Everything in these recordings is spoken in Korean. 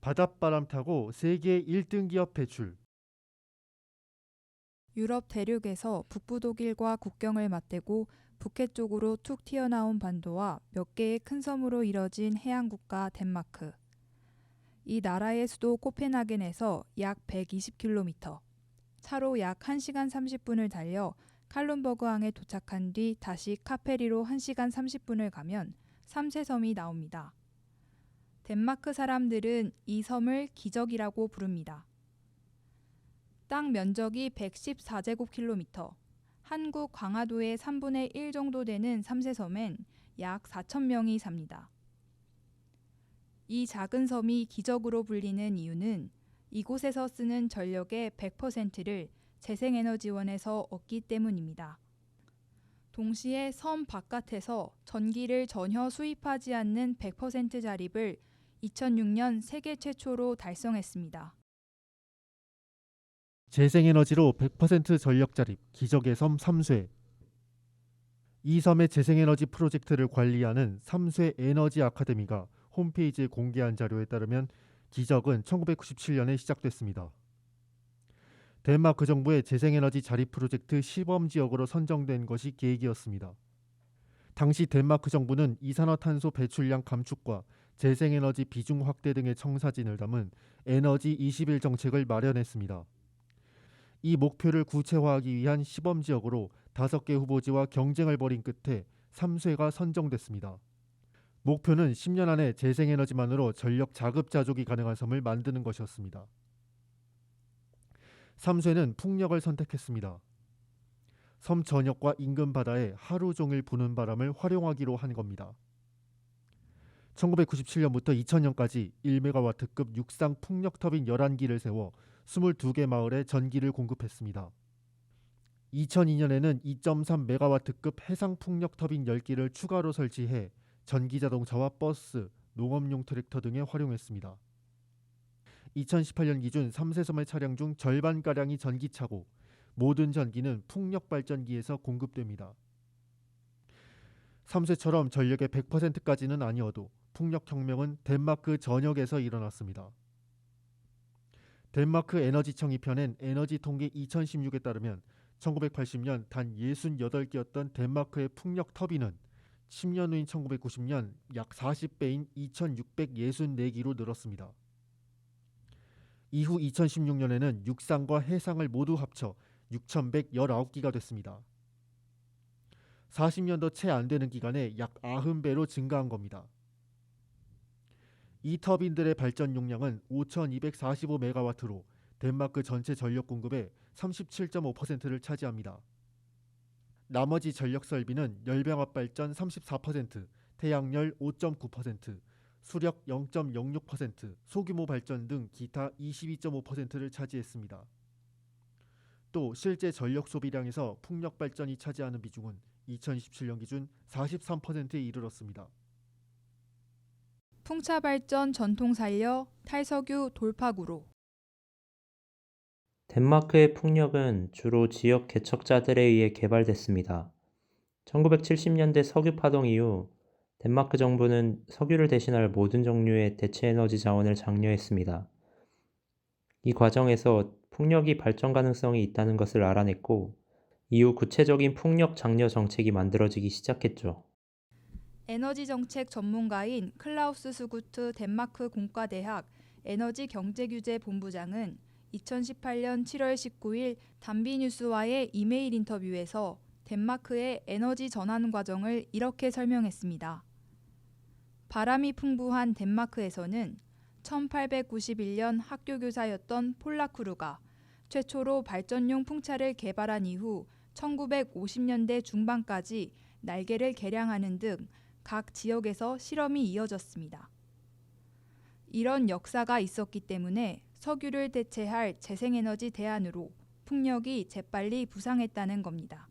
바닷바람 타고 세계 1등 기업 배출. 유럽 대륙에서 북부 독일과 국경을 맞대고 북해 쪽으로 툭 튀어나온 반도와 몇 개의 큰 섬으로 이뤄진 해안국가 덴마크. 이 나라의 수도 코펜하겐에서 약 120km, 차로 약 1시간 30분을 달려 칼룬버그항에 도착한 뒤 다시 카페리로 1시간 30분을 가면 삼세섬이 나옵니다. 덴마크 사람들은 이 섬을 기적이라고 부릅니다. 땅 면적이 114제곱킬로미터, 한국 광화도의 3분의 1 정도 되는 삼세섬엔 약 4,000명이 삽니다. 이 작은 섬이 기적으로 불리는 이유는 이곳에서 쓰는 전력의 100%를 재생에너지원에서 얻기 때문입니다. 동시에 섬 바깥에서 전기를 전혀 수입하지 않는 100% 자립을 2006년 세계 최초로 달성했습니다. 재생에너지로 100% 전력 자립, 기적의 섬 삼쇠. 이 섬의 재생에너지 프로젝트를 관리하는 삼쇠 에너지 아카데미가 홈페이지에 공개한 자료에 따르면 기적은 1997년에 시작됐습니다. 덴마크 정부의 재생에너지 자립 프로젝트 시범지역으로 선정된 것이 계기였습니다. 당시 덴마크 정부는 이산화탄소 배출량 감축과 재생에너지 비중 확대 등의 청사진을 담은 에너지 21 정책을 마련했습니다. 이 목표를 구체화하기 위한 시범지역으로 5개 후보지와 경쟁을 벌인 끝에 삼쇠가 선정됐습니다. 목표는 10년 안에 재생에너지만으로 전력 자급자족이 가능한 섬을 만드는 것이었습니다. 삼쇠는 풍력을 선택했습니다. 섬 전역과 인근 바다에 하루 종일 부는 바람을 활용하기로 한 겁니다. 1997년부터 2000년까지 1메가와트급 육상 풍력 터빈 11기를 세워 22개 마을에 전기를 공급했습니다. 2002년에는 2.3메가와트급 해상 풍력 터빈 10기를 추가로 설치해 전기 자동차와 버스, 농업용 트랙터 등에 활용했습니다. 2018년 기준 3세섬의 차량 중 절반가량이 전기차고 모든 전기는 풍력 발전기에서 공급됩니다. 3세처럼 전력의 100%까지는 아니어도 풍력혁명은 덴마크 전역에서 일어났습니다. 덴마크 에너지청이 펴낸 에너지 통계 2016에 따르면 1980년 단 68개였던 덴마크의 풍력 터빈은 10년 후인 1990년 약 40배인 2664기로 늘었습니다. 이후 2016년에는 육상과 해상을 모두 합쳐 6119기가 됐습니다. 40년도 채 안 되는 기간에 약 90배로 증가한 겁니다. 이 터빈들의 발전 용량은 5245메가와트로 덴마크 전체 전력 공급의 37.5%를 차지합니다. 나머지 전력 설비는 열병합 발전 34%, 태양열 5.9%, 수력 0.06%, 소규모 발전 등 기타 22.5%를 차지했습니다. 또 실제 전력 소비량에서 풍력 발전이 차지하는 비중은 2027년 기준 43%에 이르렀습니다. 풍차 발전 전통 살려 탈석유 돌파구로. 덴마크의 풍력은 주로 지역 개척자들에 의해 개발됐습니다. 1970년대 석유 파동 이후 덴마크 정부는 석유를 대신할 모든 종류의 대체 에너지 자원을 장려했습니다. 이 과정에서 풍력이 발전 가능성이 있다는 것을 알아냈고, 이후 구체적인 풍력 장려 정책이 만들어지기 시작했죠. 에너지 정책 전문가인 클라우스 스구트 덴마크 공과대학 에너지 경제규제 본부장은 2018년 7월 19일 담비뉴스와의 이메일 인터뷰에서 덴마크의 에너지 전환 과정을 이렇게 설명했습니다. 바람이 풍부한 덴마크에서는 1891년 학교 교사였던 폴라크루가 최초로 발전용 풍차를 개발한 이후 1950년대 중반까지 날개를 개량하는 등 각 지역에서 실험이 이어졌습니다. 이런 역사가 있었기 때문에 석유를 대체할 재생에너지 대안으로 풍력이 재빨리 부상했다는 겁니다.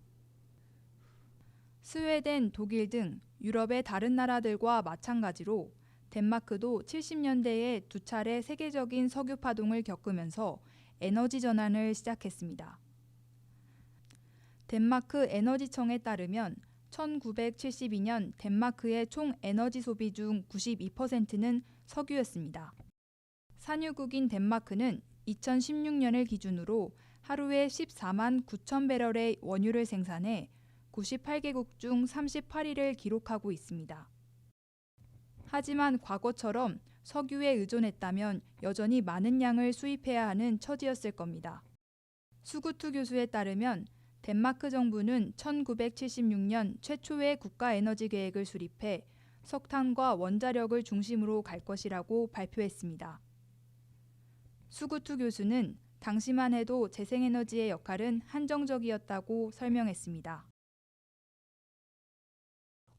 스웨덴, 독일 등 유럽의 다른 나라들과 마찬가지로 덴마크도 70년대에 2차례 세계적인 석유 파동을 겪으면서 에너지 전환을 시작했습니다. 덴마크 에너지청에 따르면 1972년 덴마크의 총 에너지 소비 중 92%는 석유였습니다. 산유국인 덴마크는 2016년을 기준으로 하루에 14만 9천 배럴의 원유를 생산해 98개국 중 38위를 기록하고 있습니다. 하지만 과거처럼 석유에 의존했다면 여전히 많은 양을 수입해야 하는 처지였을 겁니다. 수구투 교수에 따르면 덴마크 정부는 1976년 최초의 국가 에너지 계획을 수립해 석탄과 원자력을 중심으로 갈 것이라고 발표했습니다. 수구투 교수는 당시만 해도 재생에너지의 역할은 한정적이었다고 설명했습니다.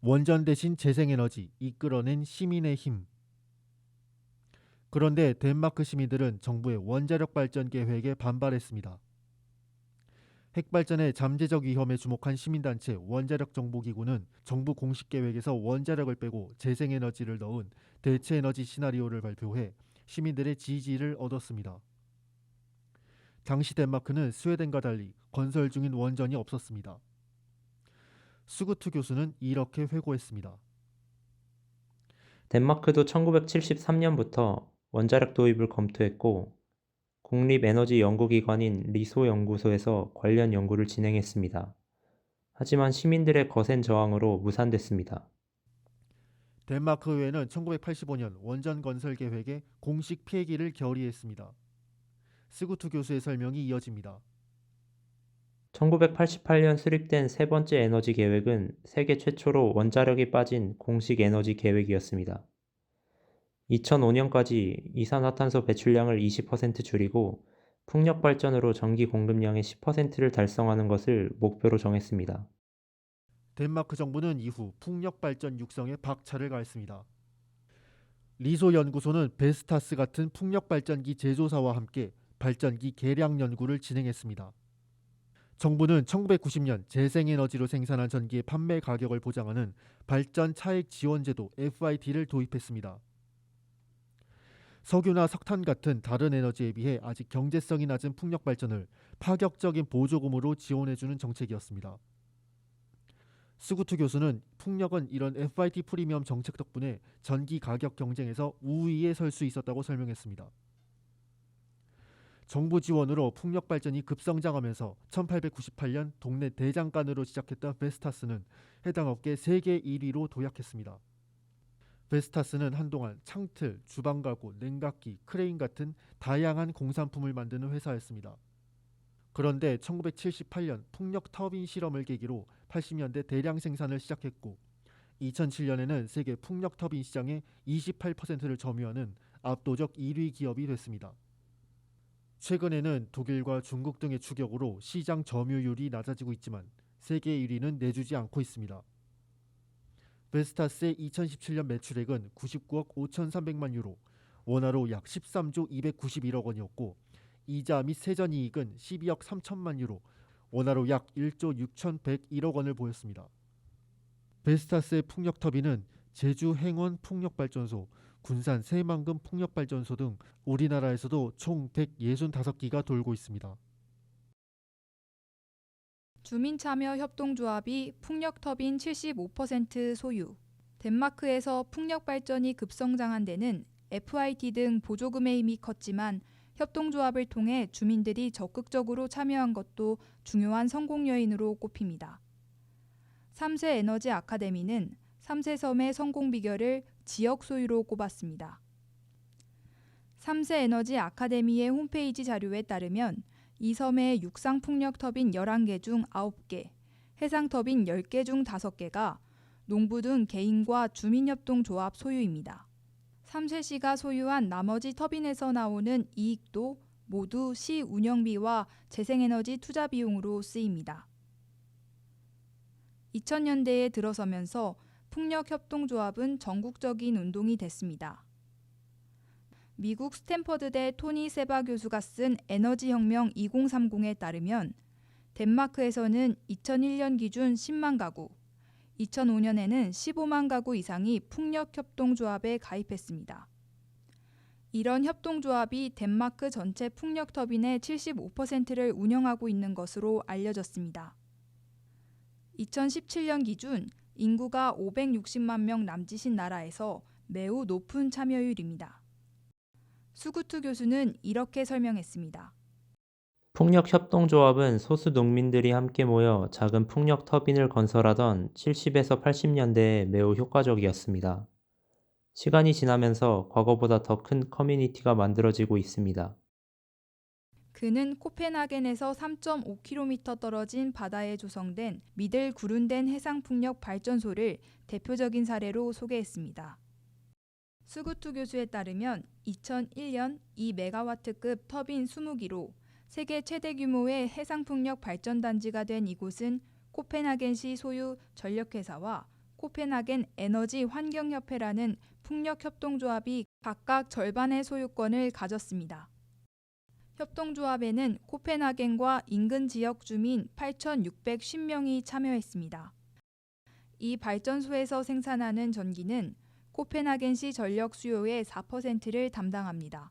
원전 대신 재생에너지 이끌어낸 시민의 힘. 그런데 덴마크 시민들은 정부의 원자력 발전 계획에 반발했습니다. 핵발전의 잠재적 위험에 주목한 시민단체 원자력 정보기구는 정부 공식 계획에서 원자력을 빼고 재생에너지를 넣은 대체에너지 시나리오를 발표해 시민들의 지지를 얻었습니다. 당시 덴마크는 스웨덴과 달리 건설 중인 원전이 없었습니다. 수구투 교수는 이렇게 회고했습니다. 덴마크도 1973년부터 원자력 도입을 검토했고 국립에너지연구기관인 리소연구소에서 관련 연구를 진행했습니다. 하지만 시민들의 거센 저항으로 무산됐습니다. 덴마크 의회는 1985년 원전 건설 계획에 공식 폐기를 결의했습니다. 스구투 교수의 설명이 이어집니다. 1988년 수립된 세 번째 에너지 계획은 세계 최초로 원자력이 빠진 공식 에너지 계획이었습니다. 2005년까지 이산화탄소 배출량을 20% 줄이고 풍력 발전으로 전기 공급량의 10%를 달성하는 것을 목표로 정했습니다. 덴마크 정부는 이후 풍력 발전 육성에 박차를 가했습니다. 리소 연구소는 베스타스 같은 풍력 발전기 제조사와 함께 발전기 개량 연구를 진행했습니다. 정부는 1990년 재생에너지로 생산한 전기의 판매 가격을 보장하는 발전 차익 지원 제도 FIT를 도입했습니다. 석유나 석탄 같은 다른 에너지에 비해 아직 경제성이 낮은 풍력 발전을 파격적인 보조금으로 지원해주는 정책이었습니다. 수구투 교수는 풍력은 이런 FIT 프리미엄 정책 덕분에 전기 가격 경쟁에서 우위에 설 수 있었다고 설명했습니다. 정부 지원으로 풍력 발전이 급성장하면서 1898년 동네 대장간으로 시작했던 베스타스는 해당 업계 세계 1위로 도약했습니다. 베스타스는 한동안 창틀, 주방가구, 냉각기, 크레인 같은 다양한 공산품을 만드는 회사였습니다. 그런데 1978년 풍력 터빈 실험을 계기로 80년대 대량 생산을 시작했고 2007년에는 세계 풍력 터빈 시장의 28%를 점유하는 압도적 1위 기업이 됐습니다. 최근에는 독일과 중국 등의 추격으로 시장 점유율이 낮아지고 있지만 세계 1위는 내주지 않고 있습니다. 베스타스의 2017년 매출액은 99억 5,300만 유로, 원화로 약 13조 291억 원이었고 이자 및 세전이익은 12억 3천만 유로, 원화로 약 1조 6,101억 원을 보였습니다. 베스타스의 풍력터빈은 제주 행원 풍력발전소, 군산 새만금 풍력발전소 등 우리나라에서도 총 165기가 돌고 있습니다. 주민참여협동조합이 풍력터빈 75% 소유. 덴마크에서 풍력발전이 급성장한 데는 FIT 등 보조금의 힘이 컸지만 협동조합을 통해 주민들이 적극적으로 참여한 것도 중요한 성공 요인으로 꼽힙니다. 3세 에너지 아카데미는 3세 섬의 성공 비결을 지역 소유로 꼽았습니다. 3세 에너지 아카데미의 홈페이지 자료에 따르면 이 섬의 육상 풍력 터빈 11개 중 9개, 해상 터빈 10개 중 5개가 농부 등 개인과 주민협동조합 소유입니다. 3세시가 소유한 나머지 터빈에서 나오는 이익도 모두 시 운영비와 재생에너지 투자 비용으로 쓰입니다. 2000년대에 들어서면서 풍력협동조합은 전국적인 운동이 됐습니다. 미국 스탠퍼드대 토니 세바 교수가 쓴 에너지혁명 2030에 따르면 덴마크에서는 2001년 기준 10만 가구, 2005년에는 15만 가구 이상이 풍력협동조합에 가입했습니다. 이런 협동조합이 덴마크 전체 풍력터빈의 75%를 운영하고 있는 것으로 알려졌습니다. 2017년 기준 인구가 560만 명 남짓인 나라에서 매우 높은 참여율입니다. 수구투 교수는 이렇게 설명했습니다. 풍력협동조합은 소수 농민들이 함께 모여 작은 풍력 터빈을 건설하던 70에서 80년대에 매우 효과적이었습니다. 시간이 지나면서 과거보다 더 큰 커뮤니티가 만들어지고 있습니다. 그는 코펜하겐에서 3.5km 떨어진 바다에 조성된 미들 구룬덴 해상풍력 발전소를 대표적인 사례로 소개했습니다. 수구투 교수에 따르면 2001년 2메가와트급 터빈 20기로 세계 최대 규모의 해상풍력 발전단지가 된 이곳은 코펜하겐시 소유 전력회사와 코펜하겐 에너지 환경협회라는 풍력협동조합이 각각 절반의 소유권을 가졌습니다. 협동조합에는 코펜하겐과 인근 지역 주민 8,610명이 참여했습니다. 이 발전소에서 생산하는 전기는 코펜하겐시 전력 수요의 4%를 담당합니다.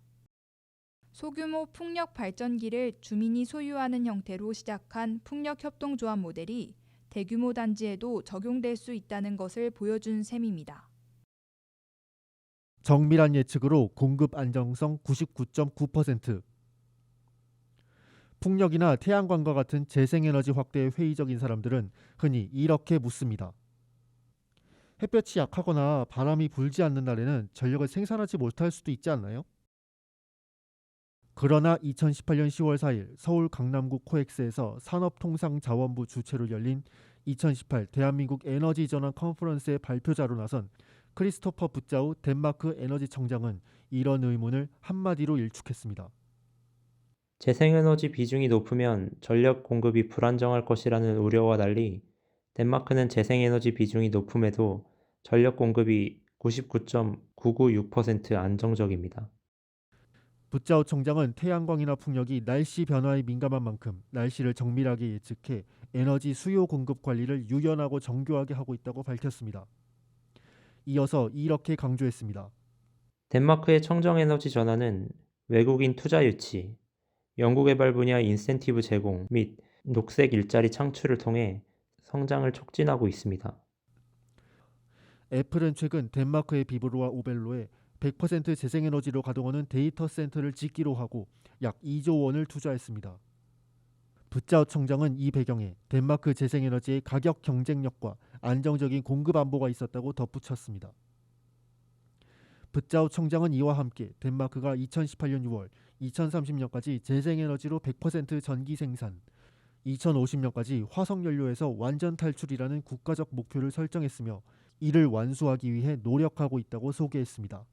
소규모 풍력 발전기를 주민이 소유하는 형태로 시작한 풍력협동조합 모델이 대규모 단지에도 적용될 수 있다는 것을 보여준 셈입니다. 정밀한 예측으로 공급 안정성 99.9%. 풍력이나 태양광과 같은 재생에너지 확대에 회의적인 사람들은 흔히 이렇게 묻습니다. 햇볕이 약하거나 바람이 불지 않는 날에는 전력을 생산하지 못할 수도 있지 않나요? 그러나 2018년 10월 4일 서울 강남구 코엑스에서 산업통상자원부 주최로 열린 2018 대한민국 에너지 전환 컨퍼런스의 발표자로 나선 크리스토퍼 붓자우 덴마크 에너지청장은 이런 의문을 한마디로 일축했습니다. 재생에너지 비중이 높으면 전력 공급이 불안정할 것이라는 우려와 달리 덴마크는 재생에너지 비중이 높음에도 전력 공급이 99.996% 안정적입니다. 붓자우 청장은 태양광이나 풍력이 날씨 변화에 민감한 만큼 날씨를 정밀하게 예측해 에너지 수요 공급 관리를 유연하고 정교하게 하고 있다고 밝혔습니다. 이어서 이렇게 강조했습니다. 덴마크의 청정에너지 전환은 외국인 투자 유치, 연구개발 분야 인센티브 제공 및 녹색 일자리 창출을 통해 성장을 촉진하고 있습니다. 애플은 최근 덴마크의 비브로와 오벨로에 100% 재생에너지로 가동하는 데이터 센터를 짓기로 하고 약 2조 원을 투자했습니다. 붓자우 청장은 이 배경에 덴마크 재생에너지의 가격 경쟁력과 안정적인 공급 안보가 있었다고 덧붙였습니다. 붓자우 청장은 이와 함께 덴마크가 2018년 6월 2030년까지 재생에너지로 100% 전기 생산, 2050년까지 화석연료에서 완전 탈출이라는 국가적 목표를 설정했으며 이를 완수하기 위해 노력하고 있다고 소개했습니다.